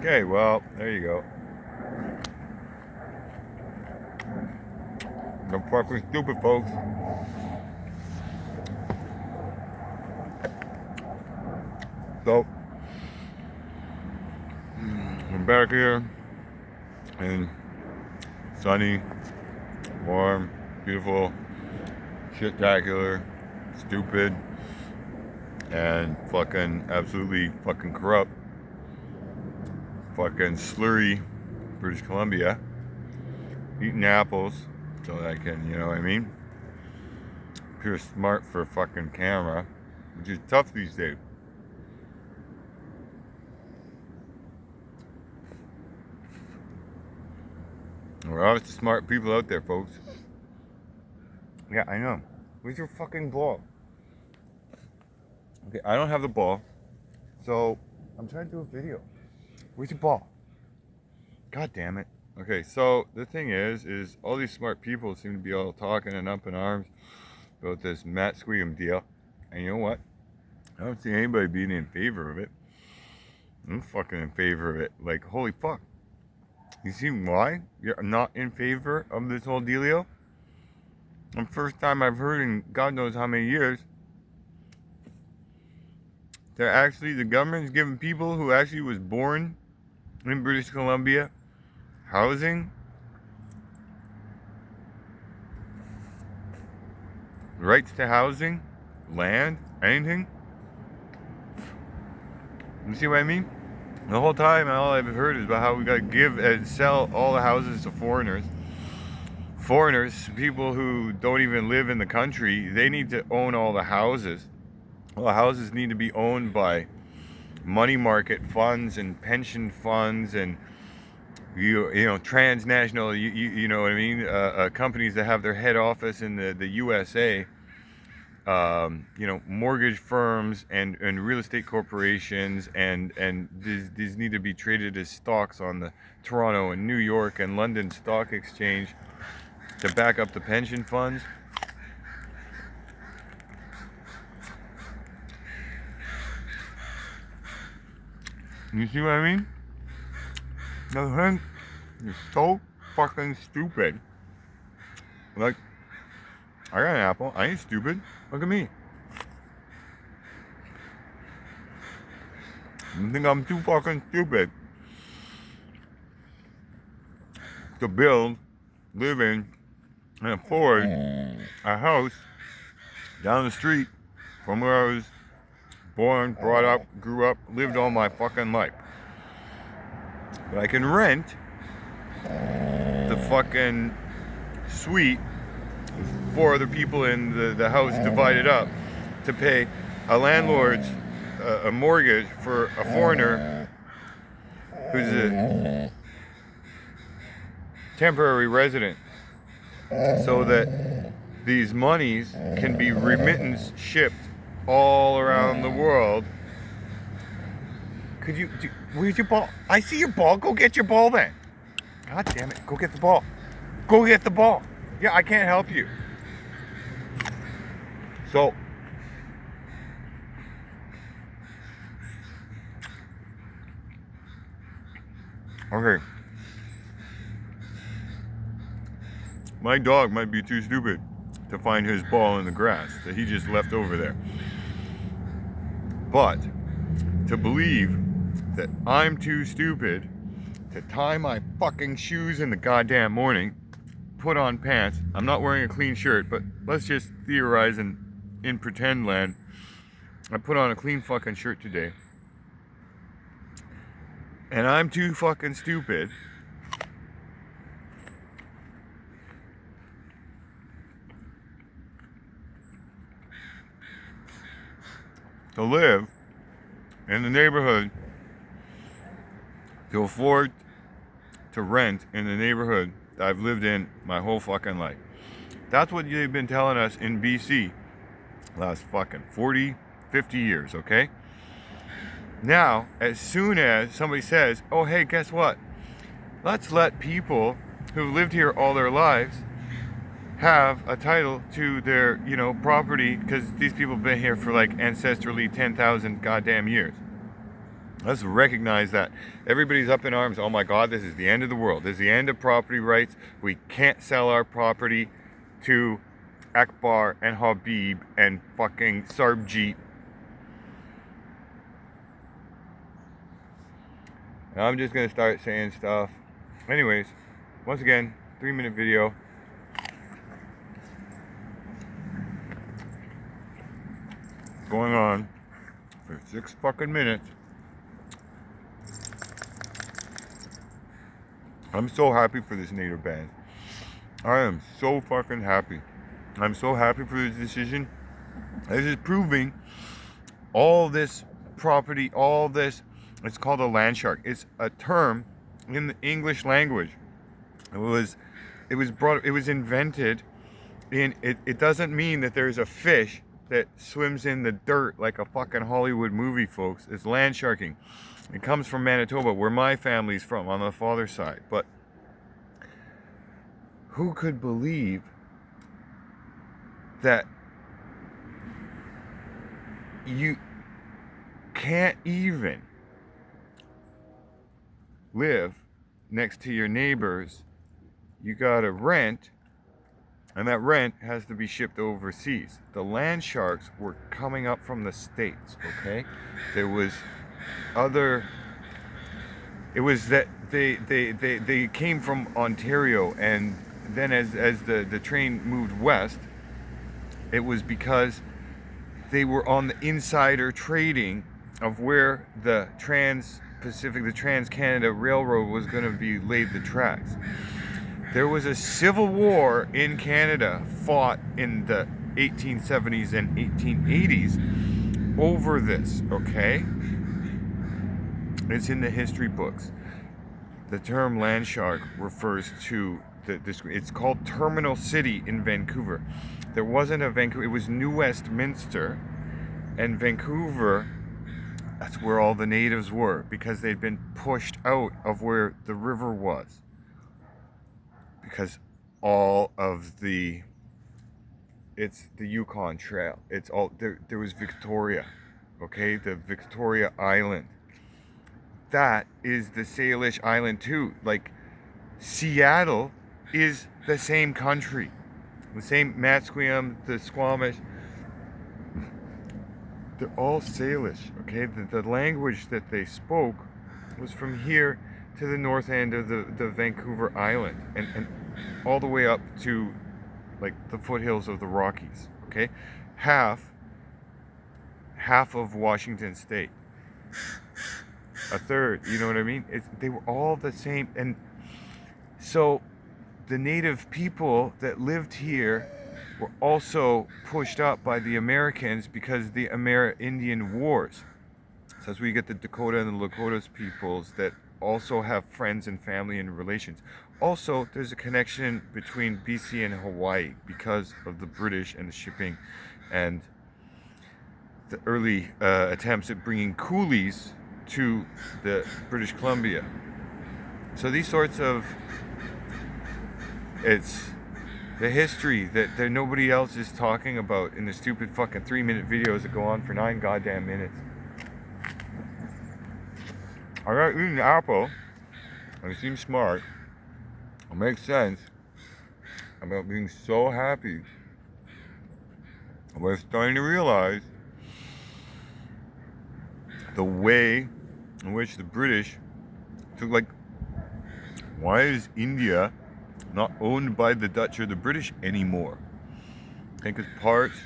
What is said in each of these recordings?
Okay, well, there you go. I'm fucking stupid, folks. So, I'm back here in sunny, warm, beautiful, shit-tacular, stupid, and fucking absolutely fucking corrupt, fucking slurry British Columbia, eating apples so that I can, you know what I mean, appear smart for a fucking camera, which is tough these days. There are obviously smart people out there, folks. Yeah, I know. Where's your fucking ball? Okay, I don't have the ball, so I'm trying to do a video. Where's your ball? God damn it. Okay, so the thing is all these smart people seem to be all talking and up in arms about this Matt Squeam deal. And you know what? I don't see anybody being in favor of it. I'm fucking in favor of it. Like, holy fuck. You see why you're not in favor of this whole dealio? The first time I've heard in God knows how many years that actually the government's giving people who actually was born in British Columbia housing, rights to housing, land, anything. You see what I mean? The whole time, all I've heard is about how we gotta give and sell all the houses to foreigners. Foreigners, people who don't even live in the country, they need to own all the houses. All the houses need to be owned by money market funds and pension funds and you know transnational you know what I mean, companies that have their head office in the USA, you know, mortgage firms and real estate corporations and these need to be traded as stocks on the Toronto and New York and London Stock Exchange to back up the pension funds. You see what I mean? The thing is so fucking stupid. Like, I got an apple. I ain't stupid. Look at me. You think I'm too fucking stupid to build, live in, and afford a house down the street from where I was born, brought up, grew up, lived all my fucking life. But I can rent the fucking suite with 4 other people in the house divided up to pay a landlord's a mortgage for a foreigner who's a temporary resident, so that these monies can be remittance shipped all around the world. Could you, where's your ball? I see your ball. Go get your ball then. God damn it. Go get the ball. Go get the ball. Yeah, I can't help you. So, okay. My dog might be too stupid to find his ball in the grass that he just left over there. But to believe that I'm too stupid to tie my fucking shoes in the goddamn morning, put on pants. I'm not wearing a clean shirt, but let's just theorize in pretend land. I put on a clean fucking shirt today. And I'm too fucking stupid to live in the neighborhood, to afford to rent in the neighborhood that I've lived in my whole fucking life. That's what they've been telling us in BC last fucking 40, 50 years, okay? Now, as soon as somebody says, oh, hey, guess what? Let's let people who've lived here all their lives have a title to their, you know, property, because these people have been here for like ancestrally 10,000 goddamn years. Let's recognize that. Everybody's up in arms. Oh my God, this is the end of the world. This is the end of property rights. We can't sell our property to Akbar and Habib and fucking Sarbjeet. And I'm just going to start saying stuff. Anyways, once again, 3-minute video. Going on for 6 fucking minutes. I'm so happy for this native band. I am so fucking happy. I'm so happy for this decision. This is proving all this property, all this, it's called a land shark. It's a term in the English language. It was invented it doesn't mean that there's a fish that swims in the dirt like a fucking Hollywood movie, folks. It's land sharking. It comes from Manitoba, where my family's from on the father's side. But who could believe that you can't even live next to your neighbors? You gotta rent, and that rent has to be shipped overseas. The land sharks were coming up from the States, okay? There was it was that they came from Ontario, and then as the train moved west, it was because they were on the insider trading of where the Trans-Pacific, the Trans-Canada Railroad was going to be laid the tracks. There was a civil war in Canada fought in the 1870s and 1880s over this, okay? It's in the history books. The term land shark refers to it's called Terminal City in Vancouver. There wasn't a Vancouver, it was New Westminster, and Vancouver, that's where all the natives were, because they'd been pushed out of where the river was. Because all of it's the Yukon Trail. It's all, there was Victoria, okay? The Victoria Island. That is the Salish Island too. Like, Seattle is the same country. The same Matsquim, the Squamish. They're all Salish, okay? The language that they spoke was from here to the north end of the Vancouver Island, and all the way up to like the foothills of the Rockies, okay? Half of Washington State. A third, you know what I mean? They were all the same. And so the native people that lived here were also pushed up by the Americans because of the Amerindian Wars. So that's where you get the Dakota and the Lakotas peoples that also have friends and family and relations. Also, there's a connection between BC and Hawaii because of the British and the shipping and the early attempts at bringing coolies to the British Columbia. So these sorts of, it's the history that nobody else is talking about in the stupid fucking 3-minute videos that go on for 9 goddamn minutes. I got eating an apple. I seem smart. It makes sense about being so happy. I was starting to realize the way in which the British took, like, why is India not owned by the Dutch or the British anymore? I think it's parts,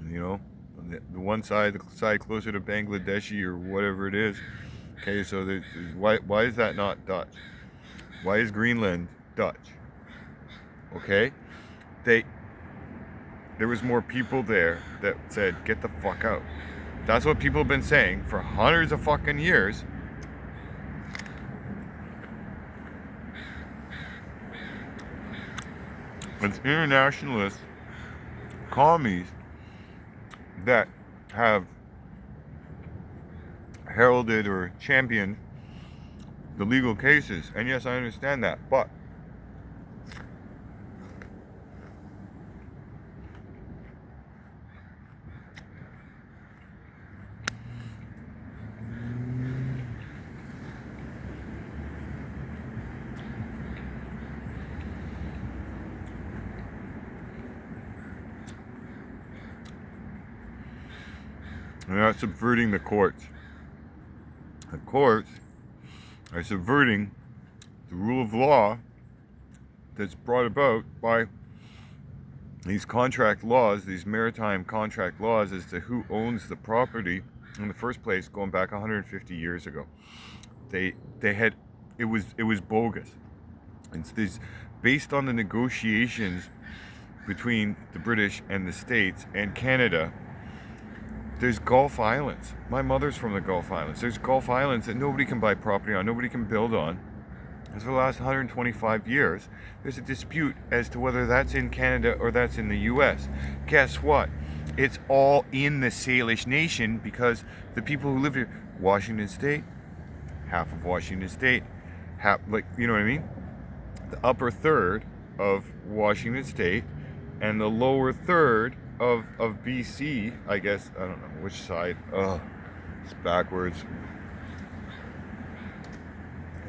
you know, the one side, the side closer to Bangladeshi or whatever it is. Okay, so why is that not Dutch? Why is Greenland Dutch? Okay, there was more people there that said, get the fuck out. That's what people have been saying for hundreds of fucking years. It's internationalists, commies, that have heralded or championed the legal cases. And yes, I understand that, but They're not subverting the courts. The courts are subverting the rule of law that's brought about by these contract laws, these maritime contract laws, as to who owns the property in the first place, going back 150 years ago. They had it was bogus. It's this based on the negotiations between the British and the States and Canada. There's Gulf Islands. My mother's from the Gulf Islands. There's Gulf Islands that nobody can buy property on, nobody can build on. And for the last 125 years, there's a dispute as to whether that's in Canada or that's in the US. Guess what? It's all in the Salish nation, because the people who live here, Washington State, half of Washington State, you know what I mean? The upper third of Washington State and the lower third of BC, I guess. I don't know which side. Oh, it's backwards.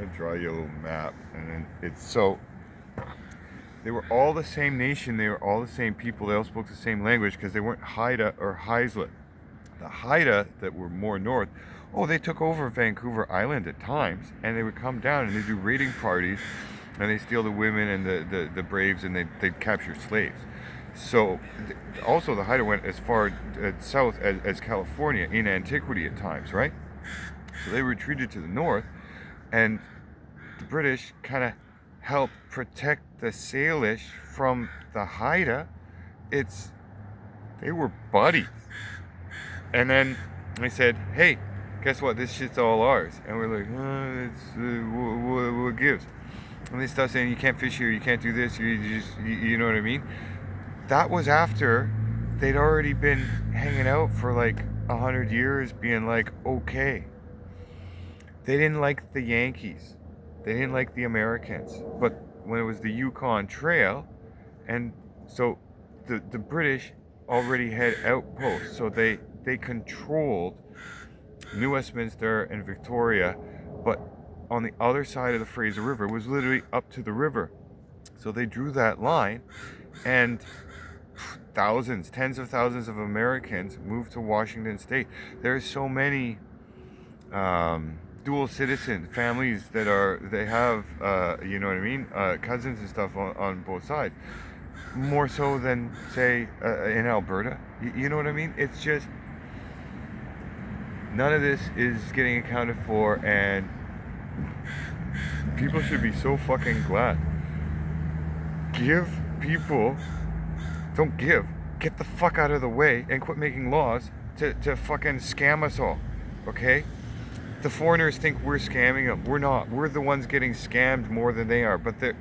I'll draw you a little map, and then it's so. They were all the same nation. They were all the same people. They all spoke the same language, because they weren't Haida or Haisla. The Haida that were more north, they took over Vancouver Island at times, and they would come down and they do raiding parties, and they steal the women and the braves, and they'd capture slaves. So, also the Haida went as far south as California in antiquity at times, right? So they retreated to the north, and the British kind of helped protect the Salish from the Haida. They were buddies. And then they said, hey, guess what? This shit's all ours. And we're like, what gives? And they start saying, you can't fish here, you can't do this, you know what I mean? That was after they'd already been hanging out for like 100 years, being like, okay. They didn't like the Yankees. They didn't like the Americans. But when it was the Yukon Trail, and so the British already had outposts, so they controlled New Westminster and Victoria, but on the other side of the Fraser River was literally up to the river. So they drew that line, and thousands, tens of thousands of Americans moved to Washington State. There's so many dual citizen families that have you know what I mean, cousins and stuff on both sides, more so than say in Alberta. You know what I mean? It's just none of this is getting accounted for, and people should be so fucking glad. Get the fuck out of the way and quit making laws to fucking scam us all, okay? The foreigners think we're scamming them. We're not. We're the ones getting scammed more than they are. But the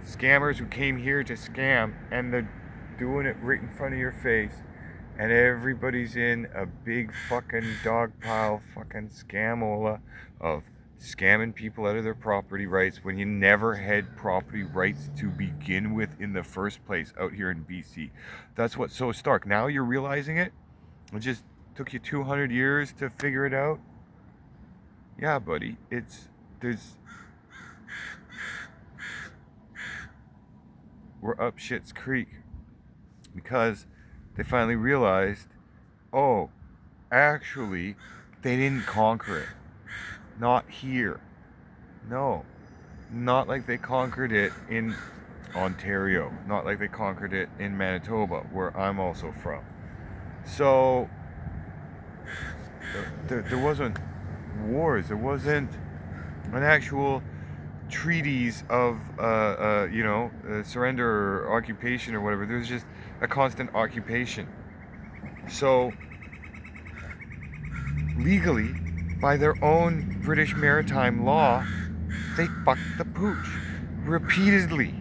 scammers who came here to scam, and they're doing it right in front of your face, and everybody's in a big fucking dog pile fucking scamola of scamming people out of their property rights when you never had property rights to begin with in the first place out here in BC. That's what's so stark. Now you're realizing it? It just took you 200 years to figure it out? Yeah, buddy, we're up shit's creek, because they finally realized, actually, they didn't conquer it. Not here. No. Not like they conquered it in Ontario. Not like they conquered it in Manitoba, where I'm also from. So, there wasn't wars. There wasn't an actual treaties of surrender or occupation or whatever. There was just a constant occupation. So legally, by their own British maritime law, they fucked the pooch repeatedly,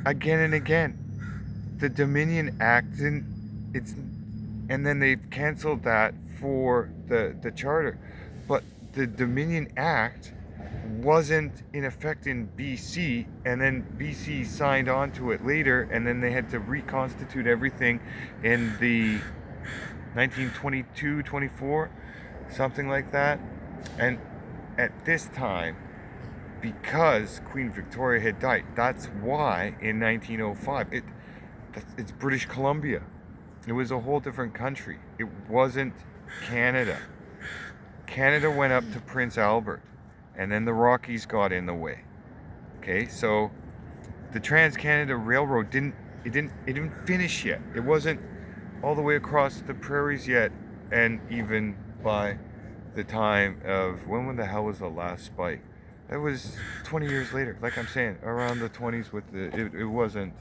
again and again. The Dominion Act, and then they canceled that for the charter. But the Dominion Act wasn't in effect in BC, and then BC signed on to it later, and then they had to reconstitute everything in the 1922-24, something like that. And at this time, because Queen Victoria had died, that's why in 1905, it's British Columbia. It was a whole different country. It wasn't Canada. Canada went up to Prince Albert, and then the Rockies got in the way. Okay, so the Trans-Canada Railroad didn't finish yet. It wasn't all the way across the prairies yet, and even by the time of when the hell was the last spike? That was 20 years later. Like I'm saying, around the 20s with it wasn't.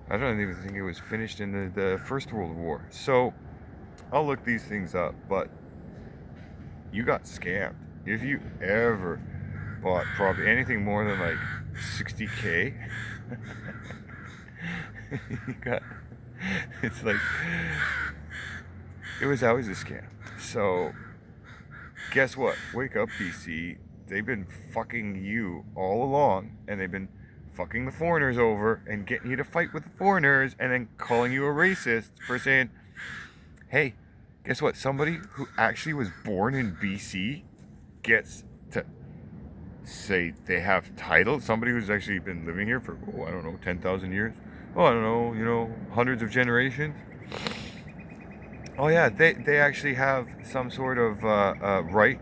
I don't even think it was finished in the First World War. So I'll look these things up, but you got scammed. If you ever bought probably anything more than like 60K, you got, it's like, it was always a scam. So guess what? Wake up, BC. They've been fucking you all along, and they've been fucking the foreigners over and getting you to fight with the foreigners, and then calling you a racist for saying, hey, guess what? Somebody who actually was born in BC gets to say they have title. Somebody who's actually been living here for, I don't know, 10,000 years. I don't know, hundreds of generations. Oh yeah, they actually have some sort of right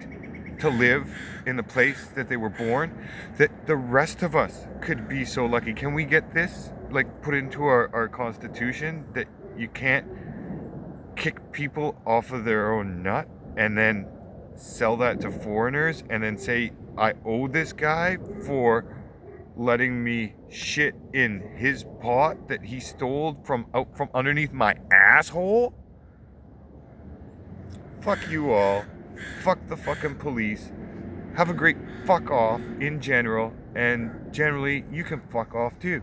to live in the place that they were born, that the rest of us could be so lucky. Can we get this, like, put into our constitution, that you can't kick people off of their own nut and then sell that to foreigners and then say, I owe this guy for letting me shit in his pot that he stole from out from underneath my asshole? Fuck you all. Fuck the fucking police. Have a great fuck off in general, and generally you can fuck off too.